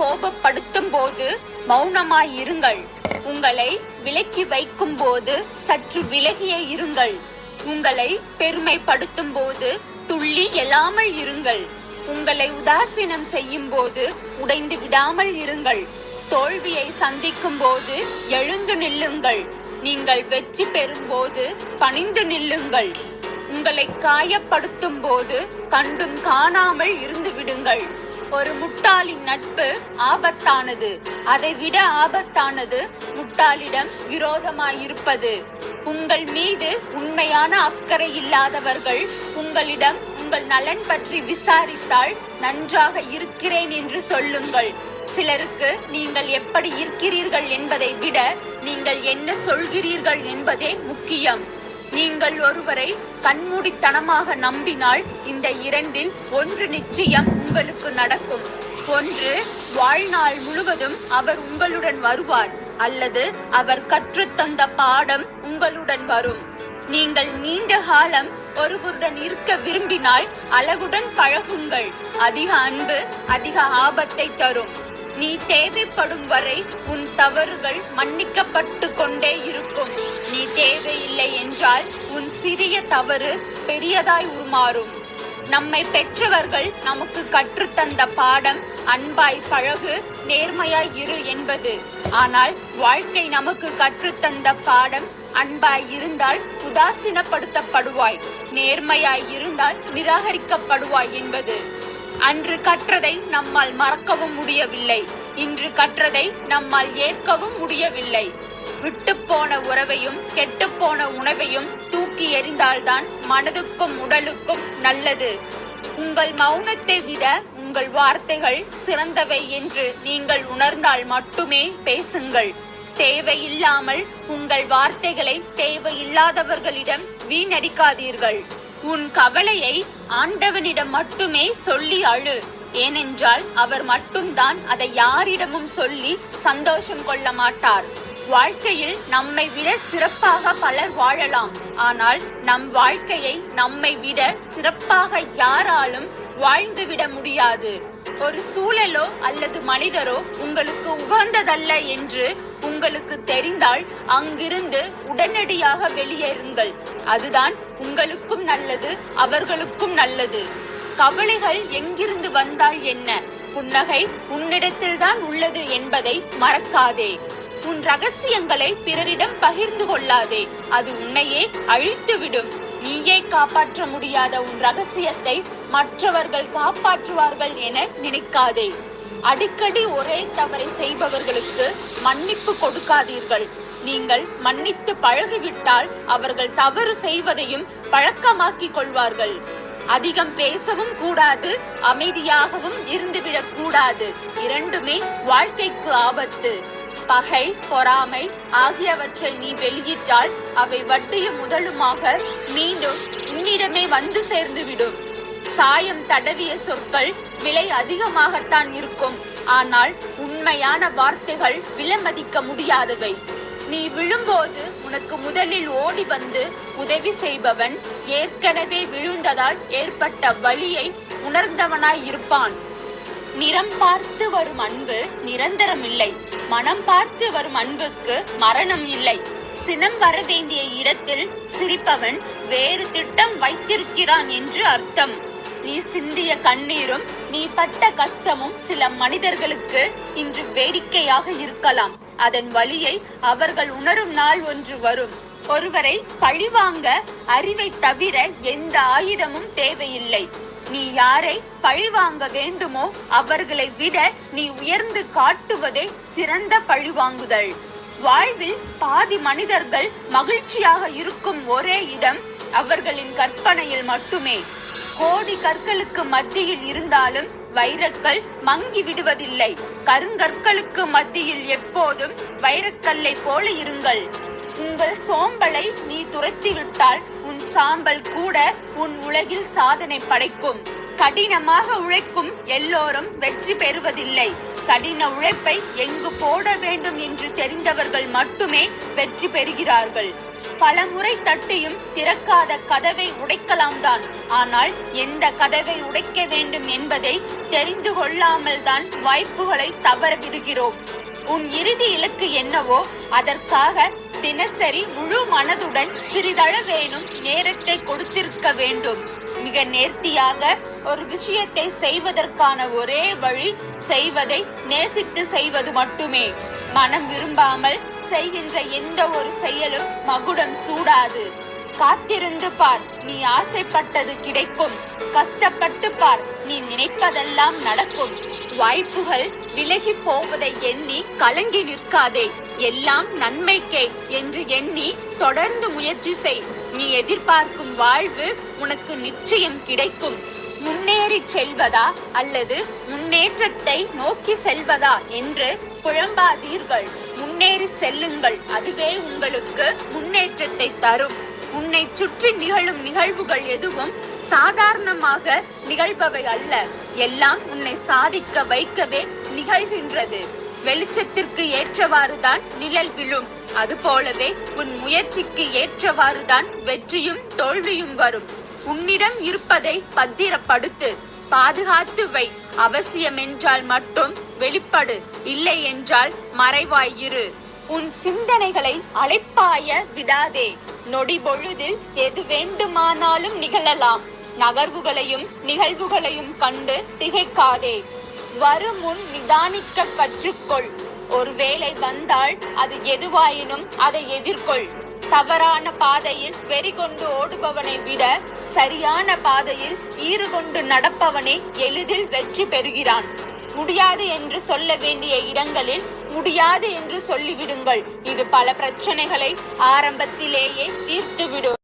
கோபப்படுத்தும் போது மௌனமாய் இருங்கள். உங்களை விலக்கி வைக்கும் போது சற்று விலகியே இருங்கள். உங்களை பெருமைப்படுத்தும் போது துள்ளி எழாமல் இருங்கள். உங்களை உதாசீனம் செய்யும் போது உடைந்து விடாமல் இருங்கள். தோல்வியை சந்திக்கும் போது எழுந்து நில்லுங்கள். நீங்கள் வெற்றி பெறும் போது பணிந்து நில்லுங்கள். உங்களை காயப்படுத்தும் போது கண்டும் காணாமல் இருந்து விடுங்கள். ஒரு முட்டாளின் நட்பு ஆபத்தானது. அதைவிட ஆபத்தானது முட்டாளிடம் விரோதமாயிருப்பது. உங்கள் மீது உண்மையான அக்கறை இல்லாதவர்கள் உங்களிடம் உங்கள் நலன் பற்றி விசாரித்தால் நன்றாக இருக்கிறேன் என்று சொல்லுங்கள். சிலருக்கு நீங்கள் எப்படி இருக்கிறீர்கள் என்பதை விட நீங்கள் என்ன சொல்கிறீர்கள் என்பதே முக்கியம். நீங்கள் ஒருவரை கண்மூடித்தனமாக நம்பினால் இந்த இரண்டில் ஒன்று நிச்சயம் உங்களுக்கு நடக்கும். ஒன்று, வாழ்நாள் முழுவதும் அவர் உங்களுடன் வருவார், அல்லது அவர் கற்றுத்தந்த பாடம் உங்களுடன் வரும். நீங்கள் நீண்ட காலம் ஒருவருடன் இருக்க விரும்பினால் அளவுடன் பழகுங்கள். அதிக அன்பு அதிக ஆபத்தை தரும். நீ தேவைப்படும் வரை உன் தவறுகள் மன்னிக்கப்பட்டு கொண்டே இருக்கும். நீ தேவையில்லை என்றால் உன் சிறிய தவறு பெரியதாய் உருமாறும். நம்மை பெற்றவர்கள் நமக்கு கற்றுத்தந்த பாடம் அன்பாய் பழகு, நேர்மையாய் இரு என்பது. ஆனால் வாழ்க்கை நமக்கு கற்றுத்தந்த பாடம் அன்பாய் இருந்தால் உதாசீனப்படுத்தப்படுவாய், நேர்மையாய் இருந்தால் நிராகரிக்கப்படுவாய் என்பது. அன்று கற்றதை நம்மால் மறக்கவும் முடியவில்லை. இன்று கற்றதை நம்மால் ஏற்கவும் முடியவில்லை. விட்டு போன உறவையும் கெட்டுப்போன உணவையும் தூக்கி எறிந்தால்தான் மனதுக்கும் உடலுக்கும் நல்லது. உங்கள் மௌனத்தை விட உங்கள் வார்த்தைகள் சிறந்தவை என்று நீங்கள் உணர்ந்தால் மட்டுமே பேசுங்கள். தேவையில்லாமல் உங்கள் வார்த்தைகளை தேவையில்லாதவர்களிடம் வீணடிக்காதீர்கள். உன் கவலையை ஆண்டவனிடம் மட்டுமே சொல்லி அழு. ஏனென்றால் அவர் மட்டும்தான் அதை யாரிடமும் சொல்லி சந்தோஷம் கொள்ள மாட்டார். வாழ்க்கையில் நம்மை விட சிறப்பாக பலர் வாழலாம். ஆனால் நம் வாழ்க்கையை நம்மை விட சிறப்பாக யாராலும் வாழ்ந்துவிட முடியாது. ஒரு சூழலோ அல்லது மனிதரோ உங்களுக்கு உகந்ததல்ல என்று உங்களுக்கு தெரிந்தால் அங்கிருந்து உடனடியாக வெளியேறுங்கள். அதுதான் உங்களுக்கும் நல்லது, அவர்களுக்கும் நல்லது. கவலைகள் எங்கிருந்து வந்தால் என்ன? புன்னகை உன்னிடத்தில்தான் உள்ளது என்பதை மறக்காதே. உன் ரகசியங்களை பிறரிடம் பகிர்ந்து கொள்ளாதே. அது உன்னையே அழித்துவிடும். நீயே காப்பாற்ற முடியாத உன் ரகசியத்தை மற்றவர்கள் காப்பாற்றுவார்கள் என நினைக்காதே. அடிக்கடி ஒரே தவறை செய்பவர்களுக்கு மன்னிப்பு கொடுக்காதீர்கள். நீங்கள் மன்னித்து பழகிவிட்டால் அவர்கள் தவறு செய்வதையும் பழக்கமாக்கிக் கொள்வார்கள். அதிகம் பேசவும் கூடாது, அமைதியாகவும் இருந்துவிடக் கூடாது. இரண்டுமே வாழ்க்கைக்கு ஆபத்து. பகை, பொறாமை ஆகியவற்றை நீ வெளியிட்டால் அவை வட்டியும் முதலுமாக மீண்டும் உன்னிடமே வந்து சேர்ந்துவிடும். சாயம் தடவிய சொற்கள் விலை அதிகமாகத்தான் இருக்கும். ஆனால் உண்மையான வார்த்தைகள் விலைமதிக்க முடியாதவை. நீ விழும்போது உனக்கு முதலில் ஓடி வந்து உதவி செய்பவன் ஏற்கனவே விழுந்ததால் ஏற்பட்ட வலியை உணர்ந்தவனாய் இருப்பான். நிறம் பார்த்து வரும் அன்பு நிரந்தரம் இல்லை. மனம் பார்த்து வரும் அன்புக்கு மரணம் இல்லை. சினம் வர வேண்டிய இடத்தில் சிரிப்பவன் வேறு திட்டம் வைத்திருக்கிறான் என்று அர்த்தம். நீ சிந்திய கண்ணீரும் நீ பட்ட கஷ்டமும் சில மனிதர்களுக்கு இன்று வேடிக்கையாக இருக்கலாம். அதன் வலியை அவர்கள் உணரும் நாள் ஒன்று வரும். ஒருவரை பழிவாங்க அறிவை தவிர எந்த ஆயுதமும் தேவையில்லை. நீ யாரை பழிவாங்க வேண்டுமோ அவர்களை விட நீ உயர்ந்து காட்டுவதே சிறந்த பழிவாங்குதல். வாழ்வில் பாதி மனிதர்கள் மகிழ்ச்சியாக இருக்கும் ஒரே இடம் அவர்களின் கற்பனையில் மட்டுமே. கோடி கற்களுக்கு மத்தியில் இருந்தாலும் வைரக்கல் மங்கி விடுவதில்லை. கருங்கற்களுக்கு மத்தியில் எப்போதும் வைரக்கல்லை போல இருங்கள். உங்கள் சோம்பலை நீ துரத்திவிட்டால் உன் சாம்பல் கூட உன் உலகில் சாதனை படைக்கும். கடினமாக உழைக்கும் எல்லோரும் வெற்றி பெறுவதில்லை. கடின உழைப்பை எங்கு போட வேண்டும் என்று தெரிந்தவர்கள் மட்டுமே வெற்றி பெறுகிறார்கள். பலமுறை தட்டியும் திறக்காத கதவை உடைக்கலாம் தான். ஆனால் எந்த கதவை உடைக்க வேண்டும் என்பதை தெரிந்து கொள்ளாமல் தான் வாய்ப்புகளை தவற விடுகிறோம். உன் இறுதி இலக்கு என்னவோ அதற்காக தினசரி முழு மனதுடன் சிறிதளவேனும் நேரத்தை கொடுத்திருக்க வேண்டும். மிக நேர்த்தியாக ஒரு விஷயத்தை செய்வதற்கான ஒரே வழி செய்வதை நேசித்து செய்வது மட்டுமே. மனம் விரும்பாமல் செய்கின்ற எந்த ஒரு செயலும் மகுடம் சூடாது. காத்திருந்து பார், நீ ஆசைப்பட்டது கிடைக்கும். கஷ்டப்பட்டு பார், நீ நினைப்பதெல்லாம் நடக்கும். வாய்ப்புகள் விலகி போவதை எண்ணி கலங்கி நிற்காதே. எல்லாம் நன்மைக்கே என்று எண்ணி தொடர்ந்து முயற்சி செய். நீ எதிர்பார்க்கும் வாழ்வு உனக்கு நிச்சயம் கிடைக்கும். முன்னேறி செல்வதா அல்லது முன்னேற்றத்தை நோக்கி செல்வதா என்று குழம்பாதீர்கள். முன்னேறி செல்லுங்கள், அதுவே உங்களுக்கு முன்னேற்றத்தை தரும். உன்னை சுற்றி நிகழும் நிகழ்வுகள் எதுவும் சாதாரணமாக நிகழ்பவை அல்ல. எல்லாம் உன்னை சாதிக்க வைக்கவே நிகழ்கின்றது. வெளிச்சத்திற்கு ஏற்றவாறுதான் நிழல் விழும். அதுபோலவே உன் முயற்சிக்கு ஏற்றவாறுதான் வெற்றியும் தோல்வியும் வரும். உன்னிடம் இருப்பதை பத்திரப்படுத்து, பாதுகாத்து வை. அவசியம் என்றால் மட்டும் வெளிப்படு, இல்லை என்றால் மறைவாயிரு. உன் சிந்தனைகளை அலைப்பாய விடாதே. நொடி பொழுதில் எது வேண்டுமானாலும் நிகழலாம். நகர்வுகளையும் நிகழ்வுகளையும் கண்டு திகைக்காதே. வரும் முன் நிதானிக்க கற்றுக்கொள். ஒருவேளை வந்தால் அது எதுவாயினும் அதை எதிர்கொள். தவறான பாதையில் வெறி கொண்டு ஓடுபவனை விட சரியான பாதையில் ஈறு கொண்டு நடப்பவனே எளிதில் வெற்றி பெறுகிறான். முடியாது என்று சொல்ல வேண்டிய இடங்களில் முடியாது என்று சொல்லிவிடுங்கள். இது பல பிரச்சனைகளை ஆரம்பத்திலேயே தீர்த்துவிடும்.